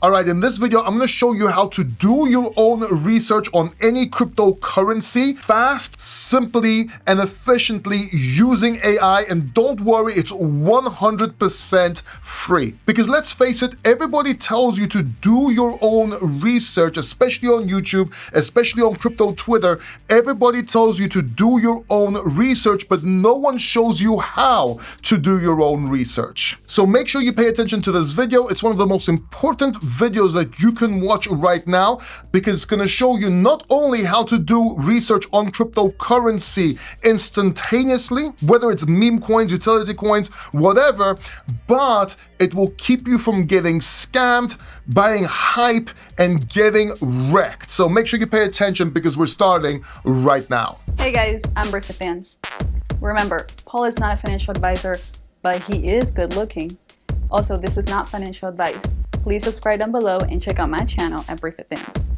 All right, in this video, I'm gonna show you how to do your own research on any cryptocurrency fast, simply, and efficiently using AI. And don't worry, it's 100% free. Because let's face it, everybody tells you to do your own research, especially on YouTube, especially on crypto Twitter. Everybody tells you to do your own research, but no one shows you how to do your own research. So make sure you pay attention to this video. It's one of the most important videos that you can watch right now, because it's going to show you not only how to do research on cryptocurrency instantaneously, whether it's meme coins, utility coins, whatever, but it will keep you from getting scammed, buying hype, and getting wrecked. So make sure you pay attention because we're starting right now. Hey guys, I'm Brick Fans. Remember, Paul is not a financial advisor, but he is good looking. Also, this is not financial advice. Please subscribe down below and check out my channel at Brick Fans.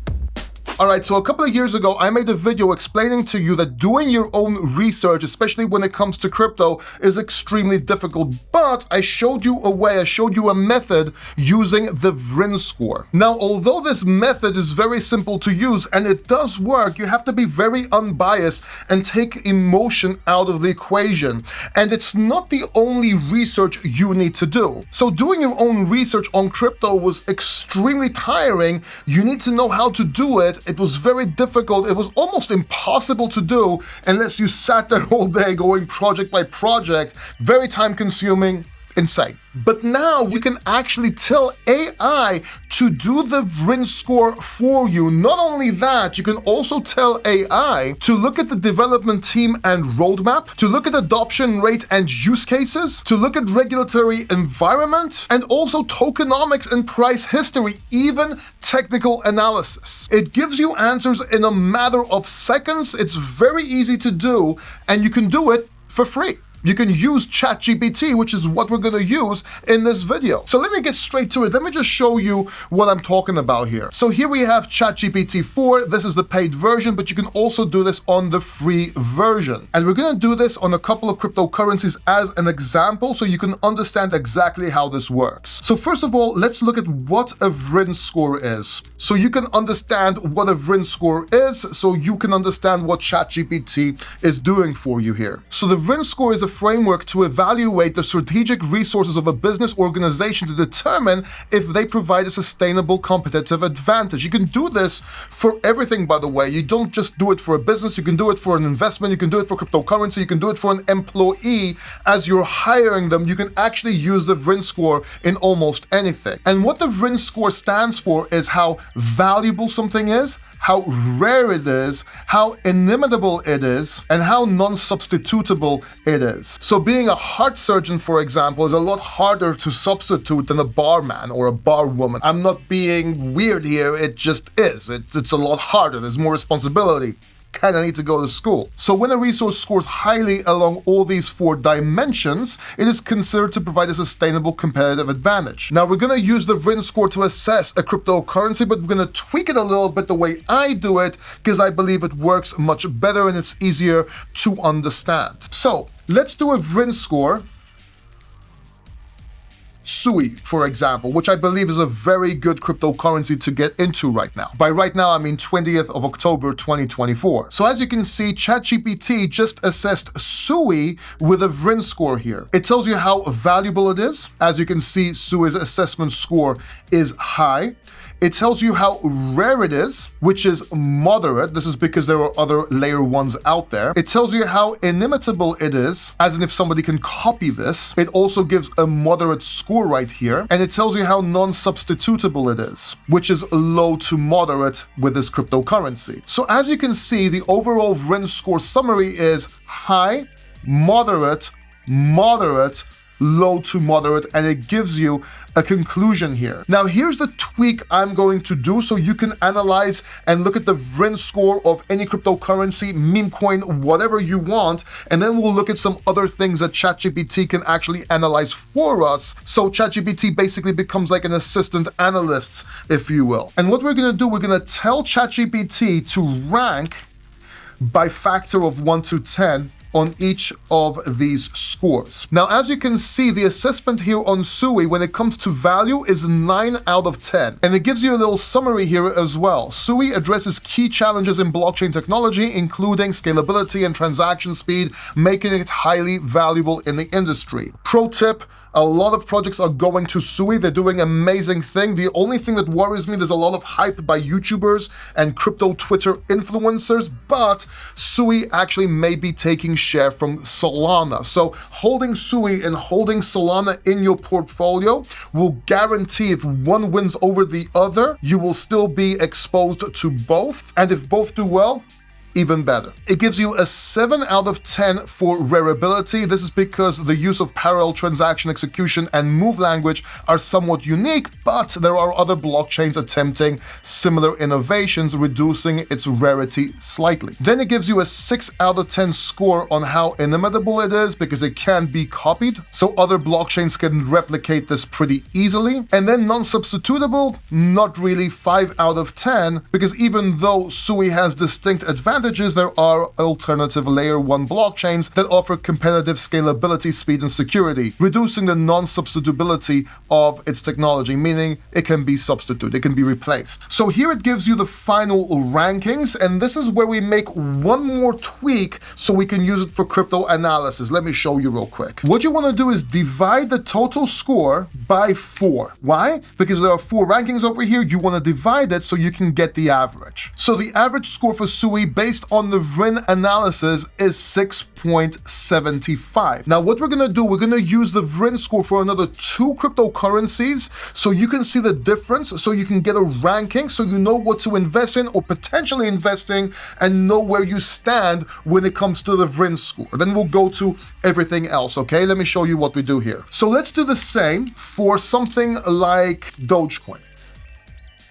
All right, so a couple of years ago, I made a video explaining to you that doing your own research, especially when it comes to crypto, is extremely difficult. But I showed you a way, I showed you a method using the VRIN score. Now, although this method is very simple to use and it does work, you have to be very unbiased and take emotion out of the equation. And it's not the only research you need to do. So doing your own research on crypto was extremely tiring. You need to know how to do it. It was very difficult. It was almost impossible to do unless you sat there all day going project by project. Very time consuming. Insane. But now you can actually tell AI to do the VRIN score for you. Not only that, you can also tell AI to look at the development team and roadmap, to look at adoption rate and use cases, to look at regulatory environment, and also tokenomics and price history, even technical analysis. It gives you answers in a matter of seconds. It's very easy to do, and you can do it for free. You can use ChatGPT, which is what we're going to use in this video. So let me get straight to it. Let me just show you what I'm talking about here. So here we have ChatGPT 4. This is the paid version, but you can also do this on the free version. And we're going to do this on a couple of cryptocurrencies as an example so you can understand exactly how this works. So first of all, let's look at what a VRIN score is. So you can understand what a VRIN score is, so you can understand what ChatGPT is doing for you here. So the VRIN score is a framework to evaluate the strategic resources of a business organization to determine if they provide a sustainable competitive advantage. You can do this for everything, by the way. You don't just do it for a business, you can do it for an investment, you can do it for cryptocurrency, you can do it for an employee. As you're hiring them, you can actually use the VRIN score in almost anything. And what the VRIN score stands for is how valuable something is, how rare it is, how inimitable it is, and how non-substitutable it is. So being a heart surgeon, for example, is a lot harder to substitute than a barman or a barwoman. I'm not being weird here, it just is. It's a lot harder, there's more responsibility. Kind of need to go to school. So when a resource scores highly along all these four dimensions, it is considered to provide a sustainable competitive advantage. Now we're going to use the VRIN score to assess a cryptocurrency, but we're going to tweak it a little bit the way I do it because I believe it works much better and it's easier to understand. So let's do a VRIN score. SUI, for example, which I believe is a very good cryptocurrency to get into right now. By right now, I mean 20th of October, 2024. So as you can see, ChatGPT just assessed SUI with a VRIN score here. It tells you how valuable it is. As you can see, SUI's assessment score is high. It tells you how rare it is, which is moderate. This is because there are other layer ones out there. It tells you how inimitable it is, as in if somebody can copy this. It also gives a moderate score right here. And it tells you how non-substitutable it is, which is low to moderate with this cryptocurrency. So as you can see, the overall VRIN score summary is high, moderate, moderate, low to moderate, and it gives you a conclusion here. Now here's the tweak I'm going to do so you can analyze and look at the VRIN score of any cryptocurrency, meme coin, whatever you want, and then we'll look at some other things that ChatGPT can actually analyze for us. So ChatGPT basically becomes like an assistant analyst, if you will. And what we're gonna do, we're gonna tell ChatGPT to rank by factor of 1 to 10 on each of these scores. Now, as you can see, the assessment here on SUI when it comes to value is 9 out of 10. And it gives you a little summary here as well. SUI addresses key challenges in blockchain technology, including scalability and transaction speed, making it highly valuable in the industry. Pro tip, a lot of projects are going to SUI. They're doing amazing thing. The only thing that worries me, there's a lot of hype by YouTubers and crypto Twitter influencers, but SUI actually may be taking share from Solana. So holding SUI and holding Solana in your portfolio will guarantee if one wins over the other, you will still be exposed to both. And if both do well, even better. It gives you a 7 out of 10 for rariability. This is because the use of parallel transaction execution and move language are somewhat unique, but there are other blockchains attempting similar innovations, reducing its rarity slightly. Then it gives you a 6 out of 10 score on how inimitable it is because it can be copied, so other blockchains can replicate this pretty easily. And then non-substitutable, not really, 5 out of 10, because even though SUI has distinct advantages, there are alternative layer 1 blockchains that offer competitive scalability, speed, and security, reducing the non-substitutability of its technology, meaning it can be substituted, it can be replaced. So here it gives you the final rankings, and this is where we make one more tweak so we can use it for crypto analysis. Let me show you real quick. What you want to do is divide the total score by 4. Why? Because there are 4 rankings over here. You want to divide it so you can get the average. So the average score for SUI based on the VRIN analysis is 6.75. Now what we're going to do, we're going to use the VRIN score for another 2 cryptocurrencies so you can see the difference, so you can get a ranking, so you know what to invest in or potentially investing and know where you stand when it comes to the VRIN score. Then we'll go to everything else, okay? Let me show you what we do here. So let's do the same for something like Dogecoin.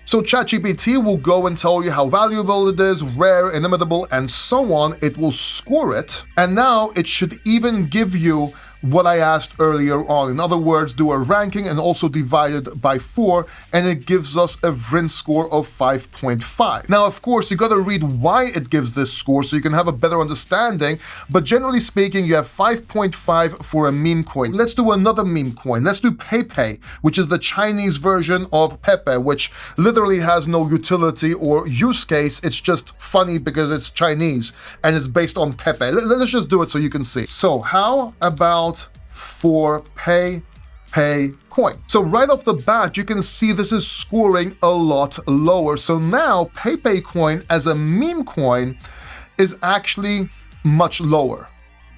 So ChatGPT will go and tell you how valuable it is, rare, inimitable, and so on. It will score it, and now it should even give you what I asked earlier on. In other words, do a ranking and also divide it by 4, and it gives us a VRIN score of 5.5. Now, of course, you got to read why it gives this score so you can have a better understanding, but generally speaking, you have 5.5 for a meme coin. Let's do another meme coin. Let's do Pepe, which is the Chinese version of Pepe, which literally has no utility or use case. It's just funny because it's Chinese and it's based on Pepe. Let's just do it so you can see. So how about for Pepe coin? So right off the bat, you can see this is scoring a lot lower. So now Pepe coin as a meme coin is actually much lower.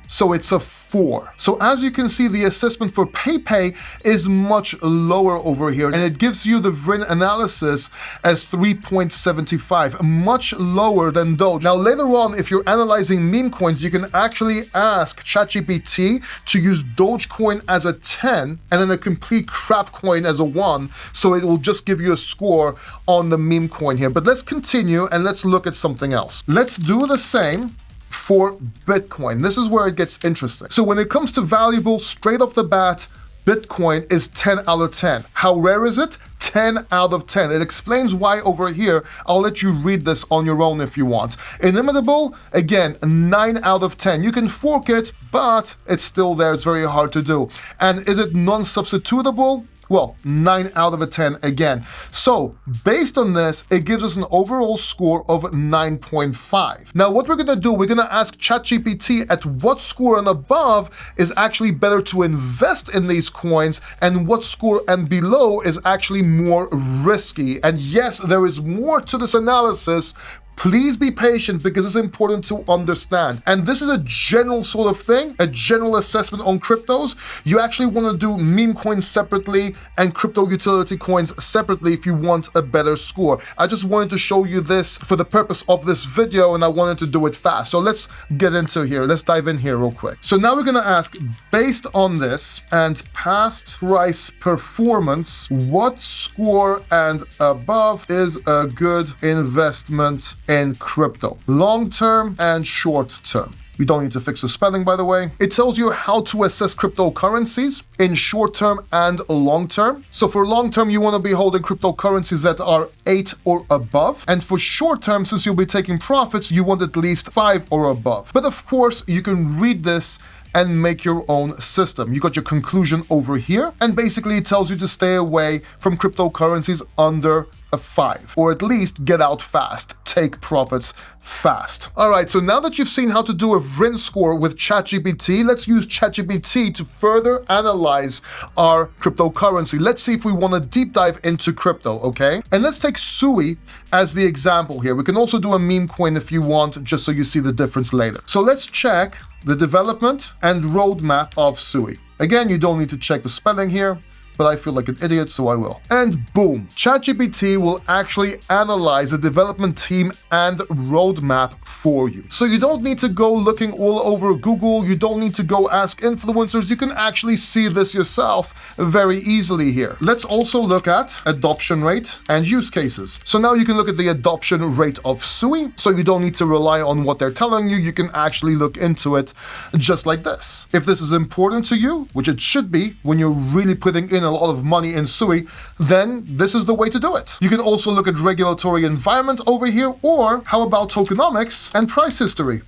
So it's a 4. So as you can see, the assessment for Pepe is much lower over here, and it gives you the VRIN analysis as 3.75, much lower than Doge. Now later on, if you're analyzing meme coins, you can actually ask ChatGPT to use Dogecoin as a 10 and then a complete crap coin as a 1, so it will just give you a score on the meme coin here. But let's continue and let's look at something else. Let's do the same for Bitcoin. This is where it gets interesting. So when it comes to valuable, straight off the bat, Bitcoin is 10 out of 10. How rare is it? 10 out of 10. It explains why over here. I'll let you read this on your own if you want. Inimitable, again, 9 out of 10. You can fork it, but it's still there. It's very hard to do. And is it non-substitutable? Well, 9 out of 10 again. So based on this, it gives us an overall score of 9.5. Now what we're gonna do, we're gonna ask ChatGPT at what score and above is actually better to invest in these coins and what score and below is actually more risky. And yes, there is more to this analysis. Please be patient because it's important to understand. And this is a general sort of thing, a general assessment on cryptos. You actually want to do meme coins separately and crypto utility coins separately if you want a better score. I just wanted to show you this for the purpose of this video, and I wanted to do it fast. So let's get into here. Let's dive in here real quick. So now we're going to ask, based on this and past price performance, what score and above is a good investment in crypto, long term and short term? You don't need to fix the spelling, by the way. It tells you how to assess cryptocurrencies in short term and long term. So for long term, you want to be holding cryptocurrencies that are 8 or above. And for short term, since you'll be taking profits, you want at least 5 or above. But of course, you can read this and make your own system. You got your conclusion over here, and basically it tells you to stay away from cryptocurrencies under a 5, or at least get out fast, take profits fast. All right, so now that you've seen how to do a VRIN score with ChatGPT, let's use ChatGPT to further analyze our cryptocurrency. Let's see if we want to deep dive into crypto, okay? And let's take SUI as the example here. We can also do a meme coin if you want, just so you see the difference later. So let's check the development and roadmap of SUI. Again, you don't need to check the spelling here, but I feel like an idiot, so I will. And boom, ChatGPT will actually analyze the development team and roadmap for you. So you don't need to go looking all over Google, you don't need to go ask influencers, you can actually see this yourself very easily here. Let's also look at adoption rate and use cases. So now you can look at the adoption rate of SUI, so you don't need to rely on what they're telling you, you can actually look into it just like this. If this is important to you, which it should be when you're really putting in a lot of money in SUI, then this is the way to do it. You can also look at regulatory environment over here, or how about tokenomics and price history?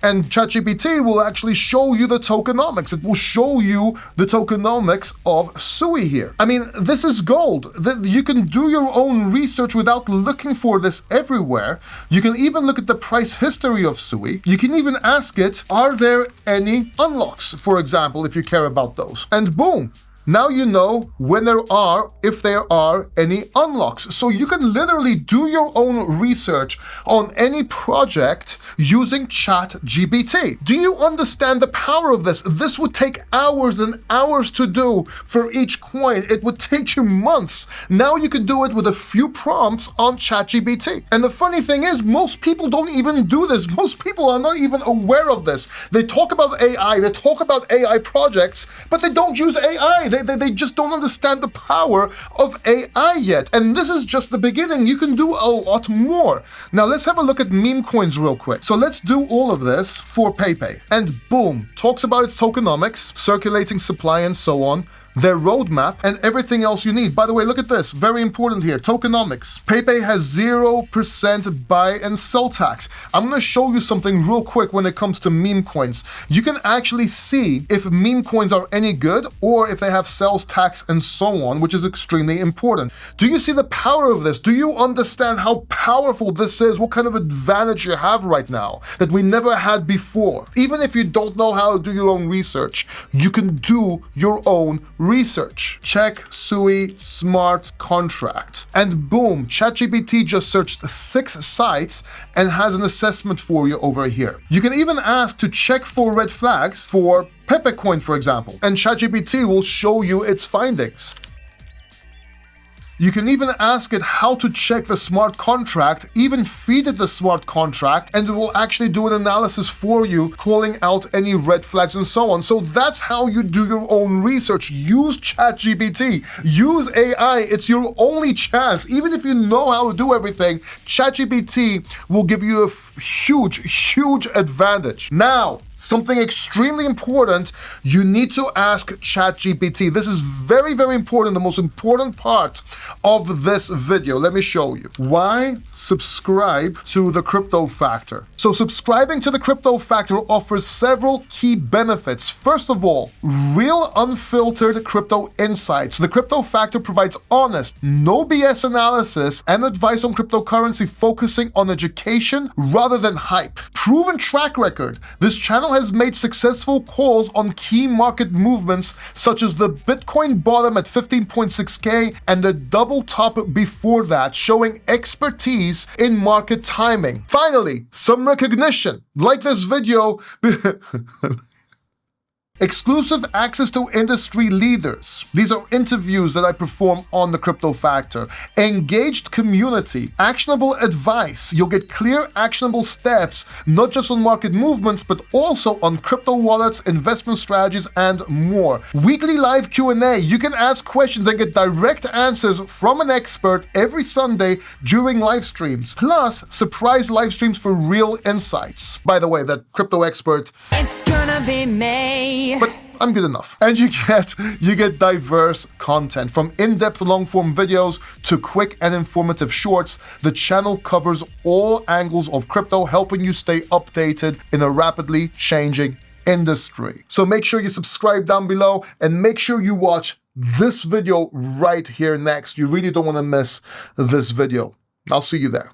And ChatGPT will actually show you the tokenomics. It will show you the tokenomics of SUI here. I mean, this is gold. You can do your own research without looking for this everywhere. You can even look at the price history of SUI. You can even ask it, are there any unlocks, for example, if you care about those? And boom, now you know when there are, if there are any unlocks. So you can literally do your own research on any project using ChatGPT. Do you understand the power of this? This would take hours and hours to do for each coin. It would take you months. Now you can do it with a few prompts on ChatGPT. And the funny thing is, most people don't even do this. Most people are not even aware of this. They talk about AI, they talk about AI projects, but they don't use AI. They just don't understand the power of AI yet. And this is just the beginning. You can do a lot more. Now let's have a look at meme coins real quick. So let's do all of this for PayPay. And boom, talks about its tokenomics, circulating supply and so on, their roadmap, and everything else you need. By the way, look at this, very important here, tokenomics. PayPay has 0% buy and sell tax. I'm gonna show you something real quick when it comes to meme coins. You can actually see if meme coins are any good or if they have sales tax and so on, which is extremely important. Do you see the power of this? Do you understand how powerful this is? What kind of advantage you have right now that we never had before? Even if you don't know how to do your own research, you can do your own research. Check SUI smart contract. And boom, ChatGPT just searched 6 sites and has an assessment for you over here. You can even ask to check for red flags for Pepe coin, for example, and ChatGPT will show you its findings. You can even ask it how to check the smart contract, even feed it the smart contract, and it will actually do an analysis for you, calling out any red flags and so on. So that's how you do your own research. Use ChatGPT, use AI. It's your only chance. Even if you know how to do everything, ChatGPT will give you a huge advantage. Now, something extremely important, you need to ask ChatGPT. This is very important, the most important part of this video. Let me show you. Why subscribe to the Crypto Factor? So subscribing to the Crypto Factor offers several key benefits. First of all, real unfiltered crypto insights. The Crypto Factor provides honest, no BS analysis and advice on cryptocurrency, focusing on education rather than hype. Proven track record. This channel has made successful calls on key market movements such as the Bitcoin bottom at 15.6K and the double top before that, showing expertise in market timing. Finally, some recognition. Like this video exclusive access to industry leaders. These are interviews that I perform on the Crypto Factor. Engaged community, actionable advice. You'll get clear, actionable steps, not just on market movements, but also on crypto wallets, investment strategies, and more. Weekly live Q&A. You can ask questions and get direct answers from an expert every Sunday during live streams. Plus, surprise live streams for real insights. By the way, that crypto expert, It's gonna be me. but I'm good enough. And you get diverse content, from in-depth long-form videos to quick and informative shorts. The channel covers all angles of crypto, helping you stay updated in a rapidly changing industry. So make sure you subscribe down below and make sure you watch this video right here next. You really don't want to miss this video. I'll see you there.